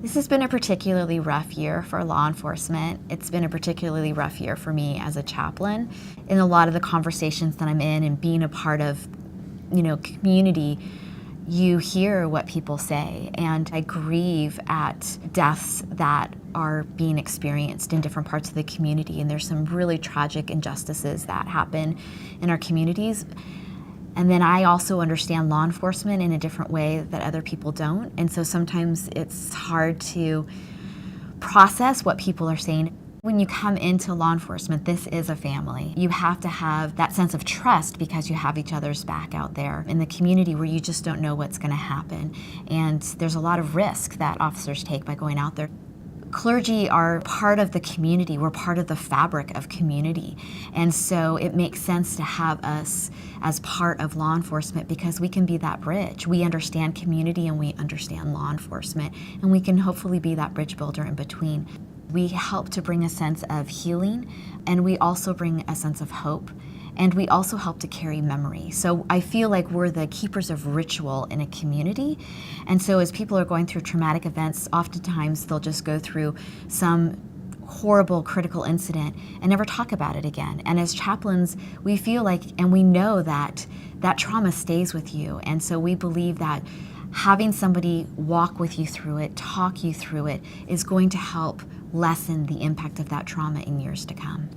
This has been a particularly rough year for law enforcement. It's been a particularly rough year for me as a chaplain. In a lot of the conversations that I'm in and being a part of, community, you hear what people say, and I grieve at deaths that are being experienced in different parts of the community, and there's some really tragic injustices that happen in our communities. And then I also understand law enforcement in a different way that other people don't. And so sometimes it's hard to process what people are saying. When you come into law enforcement, this is a family. You have to have that sense of trust because you have each other's back out there in the community where you just don't know what's going to happen. And there's a lot of risk that officers take by going out there. Clergy are part of the community. We're part of the fabric of community. And so it makes sense to have us as part of law enforcement because we can be that bridge. We understand community and we understand law enforcement, and we can hopefully be that bridge builder in between. We help to bring a sense of healing, and we also bring a sense of hope. And we also help to carry memory. So I feel like we're the keepers of ritual in a community. And so as people are going through traumatic events, oftentimes they'll just go through some horrible critical incident and never talk about it again. And as chaplains, we feel like, and we know that that trauma stays with you. And so we believe that having somebody walk with you through it, talk you through it, is going to help lessen the impact of that trauma in years to come.